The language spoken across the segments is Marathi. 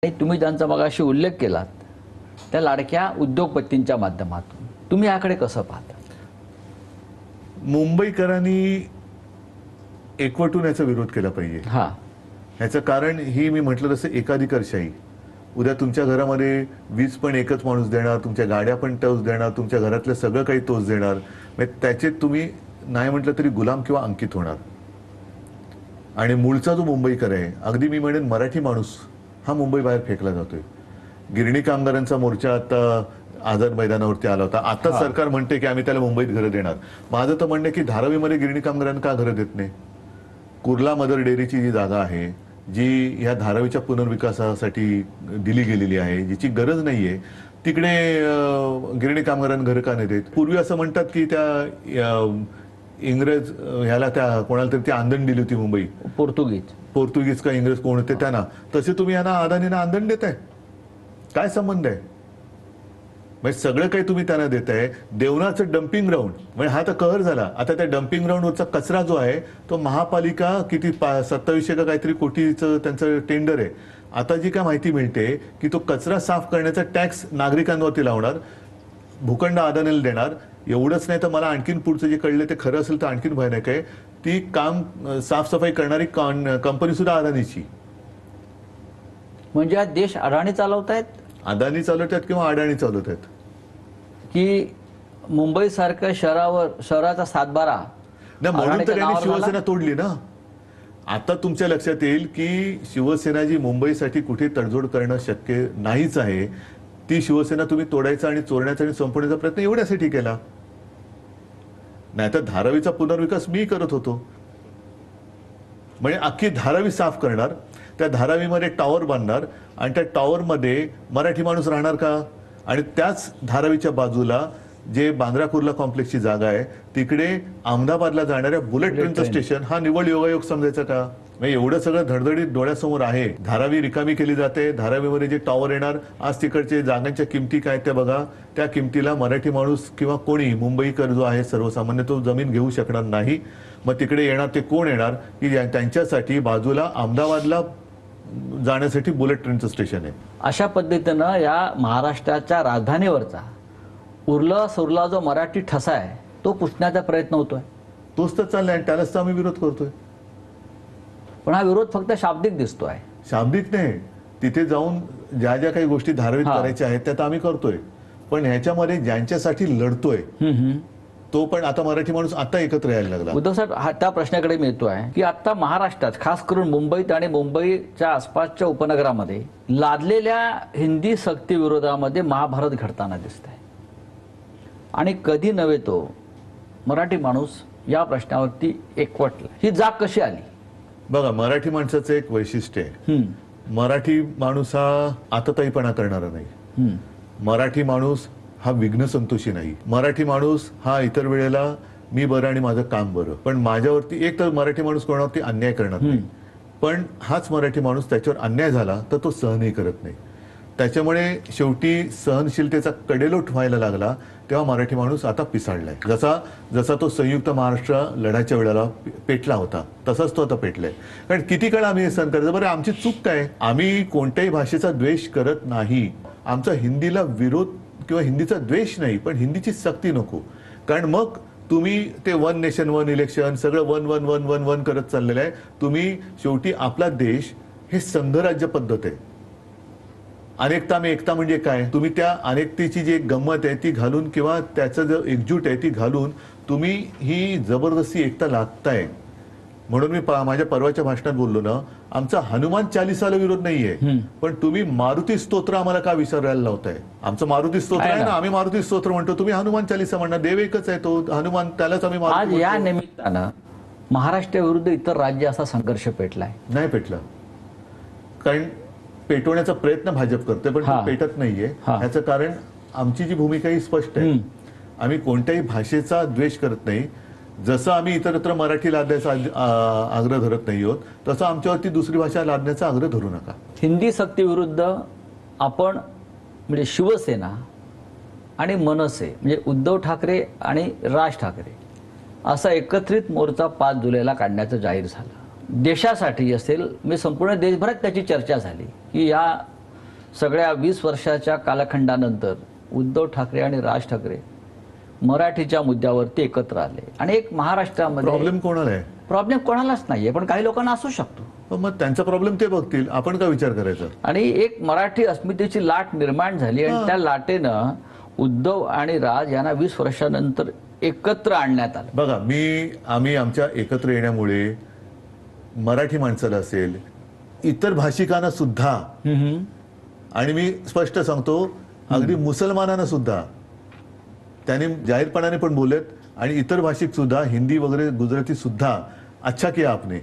तुम्ही ज्यांचा मगाशी उल्लेख केलात त्या लाडक्या उद्योगपतींच्या माध्यमातून तुम्ही याकडे कसं पाहता? मुंबईकरांनी एकवटून याचा विरोध केला पाहिजे. याचं कारण ही मी म्हटलं तसं एकाधिकारशाही. उद्या तुमच्या घरामध्ये वीज पण एकच माणूस देणार, तुमच्या गाड्या पण तोच देणार, तुमच्या घरातलं सगळं काही तोच देणार. त्याचे तुम्ही नाही म्हटलं तरी गुलाम किंवा अंकित होणार. आणि मूळचा जो मुंबईकर आहे, अगदी मी म्हणेन मराठी माणूस हा मुंबई बाहेर फेकला जातोय. गिरणी कामगारांचा मोर्चा आता आझाद मैदानावरती आला होता. आता सरकार म्हणते की आम्ही त्याला मुंबईत घरं देणार. माझं तर म्हणणं आहे की धारावीमध्ये गिरणी कामगारांना का घरं देत नाही? कुर्ला मदर डेअरीची जी जागा आहे, जी ह्या धारावीच्या पुनर्विकासासाठी दिली गेलेली आहे, जिची गरज नाहीये, तिकडे गिरणी कामगारांना घरं का नाही देत? पूर्वी असं म्हणतात की त्या इंग्रज ह्याला त्या कोणाला तरी ती आंदण दिली होती मुंबई, पोर्तुगीज का इंग्रज कोण होते त्यांना. तसे तुम्ही यांना अदानींना आंदण देताय? काय संबंध आहे? म्हणजे सगळं काही तुम्ही त्यांना देताय. देवनाचं डम्पिंग ग्राउंड म्हणजे हा तर कहर झाला. आता त्या डम्पिंग ग्राउंडवरचा कचरा जो आहे तो महापालिका किती 2700 का काहीतरी कोटीचं त्यांचं टेंडर आहे. आता जी काय माहिती मिळते की तो कचरा साफ करण्याचा टॅक्स नागरिकांवरती लावणार, भूखंड अदानीला देणार. एवढंच नाही तर मला आणखीन पुढचं जे कळलं ते खरं असेल तर आणखीन भयानक आहे. ती काम साफसफाई करणारी कंपनी सुद्धा अदानीची. म्हणजे देश अडाणी चालवतायत, अदानी चालवतात किंवा अडाणी चालवतात की मुंबई सारख्या शहराचा सातबारा ना. म्हणून तर यांनी शिवसेना तोडली ना. आता तुमच्या लक्षात येईल की शिवसेना जी मुंबईसाठी कुठे तडजोड करणं शक्य नाहीच आहे, ती शिवसेना तुम्ही तोडायचा आणि चोरण्याचा आणि संपवण्याचा प्रयत्न एवढ्यासाठी केला. नाहीतर धारावीचा पुनर्विकास मी करत होतो. म्हणजे अख्खी धारावी साफ करणार, त्या धारावीमध्ये टॉवर बांधणार आणि त्या टॉवरमध्ये मराठी माणूस राहणार का? आणि त्याच धारावीच्या बाजूला जे बांद्रा कुर्ला कॉम्प्लेक्सची जागा आहे तिकडे अहमदाबादला जाणाऱ्या बुलेट ट्रेनचं स्टेशन हा निवड योगायोग समजायचा का? म्हणजे एवढं सगळं धडधडीत डोळ्यासमोर आहे. धारावी रिकामी केली जाते. धारावीमध्ये जे टॉवर येणार, आज तिकडचे जागांच्या किमती काय त्या बघा. त्या किमतीला मराठी माणूस किंवा कोणी मुंबईकर जो आहे सर्वसामान्य तो जमीन घेऊ शकणार नाही. मग तिकडे येणार ते कोण येणार की त्यांच्यासाठी बाजूला अहमदाबादला जाण्यासाठी बुलेट ट्रेनचं स्टेशन आहे. अशा पद्धतीनं या महाराष्ट्राच्या राजधानीवरचा उरला सुरला जो मराठी ठसा आहे तो पुसण्याचा प्रयत्न होतोय. तोच तर चाललाय आणि त्यालाच तर आम्ही विरोध करतोय. पण हा विरोध फक्त शाब्दिक दिसतोय. शाब्दिक नाही, तिथे जाऊन ज्या ज्या काही गोष्टी धारावीत करायच्या आहेत त्या आम्ही करतोय. पण ह्याच्यामध्ये ज्यांच्यासाठी लढतोय तो पण आता मराठी माणूस आता एकत्र यायला लागला. उद्धव साहेब, त्या प्रश्नाकडे मी येतोय की आता महाराष्ट्रात खास करून मुंबईत आणि मुंबईच्या आसपासच्या उपनगरामध्ये लादलेल्या हिंदी सक्ती विरोधामध्ये महाभारत घडताना दिसत आहे. आणि कधी नव्हे तो मराठी माणूस या प्रश्नावरती एकवटला. ही जाग कशी आली? बघा, मराठी माणसाचं एक वैशिष्ट्य आहे. मराठी माणूस हा आतताईपणा करणारा नाही. मराठी माणूस हा विघ्न संतोषी नाही. मराठी माणूस हा इतर वेळेला मी बरं आणि माझं काम बरं, पण माझ्यावरती एक तर मराठी माणूस कोणावरती अन्याय करणार नाही. पण हाच मराठी माणूस त्याच्यावर अन्याय झाला तर तो सहनही करत नाही. त्याच्यामुळे शेवटी सहनशीलतेचा कडेलोट व्हायला लागला तेव्हा मराठी माणूस आता पिसाळलाय. जसा तो संयुक्त महाराष्ट्र लढ्याच्या वेळेला पेटला होता तसाच तो आता पेटलाय. कारण किती काळ आम्ही हे सहन करायचं? बरं, आमची चूक काय? आम्ही कोणत्याही भाषेचा द्वेष करत नाही. आमचा हिंदीला विरोध किंवा हिंदीचा द्वेष नाही, पण हिंदीची सक्ती नको. कारण मग तुम्ही ते वन नेशन वन इलेक्शन सगळं one one one one one करत चाललेलं आहे. तुम्ही शेवटी आपला देश हे संघराज्य पद्धत आहे. अनेकता में एकता म्हणजे काय? तुम्ही त्या अनेकतेची जी गंमत आहे ती घालून किंवा त्याचं जो एकजूट आहे ती घालून तुम्ही ही जबरदस्ती एकता लादताय. म्हणून मी माझ्या परवाच्या भाषणात बोललो ना, आमचा हनुमान चालिसाला विरोध नाहीये, पण तुम्ही मारुती स्तोत्र आम्हाला का विसरायला लावताय? आमचं मारुती स्तोत्र आहे ना, आम्ही मारुती स्तोत्र म्हणतो, तुम्ही हनुमान चालिसा म्हणणार. देव एकच आहे तो हनुमान, त्यालाच आम्ही आज या निमित्तानं महाराष्ट्राविरुद्ध इतर राज्य असा संघर्ष पेटलाय? नाही पेटला. कारण पेटवण्याचा प्रयत्न भाजप करते पण पेटत नाहीये. ह्याचं कारण आमची जी भूमिका ही स्पष्ट आहे. आम्ही कोणत्याही भाषेचा द्वेष करत नाही. जसं आम्ही इतरत्र मराठी लादण्याचा आग्रह धरत नाही आहोत तसं आमच्यावरती दुसरी भाषा लादण्याचा आग्रह धरू नका. हिंदी सक्ती विरुद्ध आपण म्हणजे शिवसेना आणि मनसे म्हणजे उद्धव ठाकरे आणि राज ठाकरे असा एकत्रित मोर्चा 5 जुलैला काढण्याचं जाहीर झालं. देशासाठी असेल, मी संपूर्ण देशभरात त्याची चर्चा झाली की या सगळ्या 20 वर्षाच्या कालखंडानंतर उद्धव ठाकरे आणि राज ठाकरे मराठीच्या मुद्द्यावरती एकत्र आले आणि एक महाराष्ट्रामध्ये प्रॉब्लेम कोणाला आहे? प्रॉब्लेम कोणालाच नाहीये, पण काही लोकांना असू शकतो. मग त्यांचा प्रॉब्लेम ते बघतील, आपण काय विचार करायचा? आणि एक मराठी अस्मितेची लाट निर्माण झाली आणि त्या लाटेनं उद्धव आणि राज यांना 20 वर्षानंतर एकत्र आणण्यात आलं. बघा, आम्ही आमच्या एकत्र येण्यामुळे मराठी माणसाला असेल, इतर भाषिकांना सुद्धा, आणि मी स्पष्ट सांगतो अगदी मुसलमानांना सुद्धा त्यांनी जाहीरपणाने पण बोलत, आणि इतर भाषिक सुद्धा, हिंदी वगैरे गुजराती सुद्धा, अच्छा किया आपने.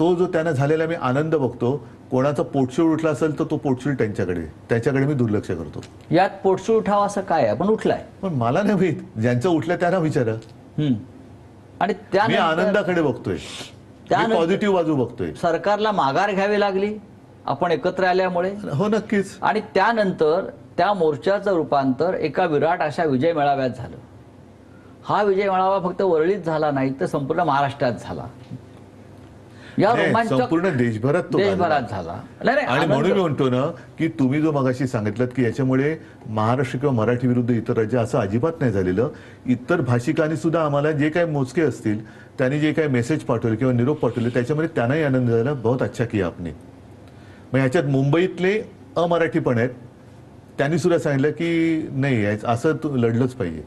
तो जो त्यांना झालेला मी आनंद बघतो. कोणाचा पोटशूळ उठला असेल तर तो पोटशूळ त्याच्याकडे मी दुर्लक्ष करतो. यात पोटशूळ उठावा असं काय आहे? पण उठलाय. पण मला नाही माहित, ज्यांचं उठलं त्यांना विचारा. आणि मी आनंदाकडे बघतोय, पॉझिटिव्ह बाजू बघतोय. सरकारला माघार घ्यावी लागली आपण एकत्र आल्यामुळे. हो, नक्कीच. आणि त्यानंतर त्या मोर्चाचं रूपांतर एका विराट अशा विजय मेळाव्यात झालं. हा विजय मेळावा फक्त वरळीत झाला नाही तर संपूर्ण महाराष्ट्रात झाला. या संपूर्ण देशभरात झाला. आणि म्हणून मी म्हणतो ना की तुम्ही जो मगाशी सांगितलं की याच्यामुळे महाराष्ट्र किंवा मराठी विरुद्ध इतर राज्य असं अजिबात नाही झालेलं. इतर भाषिकांनी सुद्धा आम्हाला जे काही मोजके असतील त्यांनी जे काही मेसेज पाठवले किंवा निरोप पाठवले त्याच्यामध्ये त्यांनाही आनंद झाला. बहुत अच्छा किया आपने. मग ह्याच्यात मुंबईतले अमराठी पण आहेत, त्यांनी सुद्धा सांगितलं की नाही असं लढलंच पाहिजे.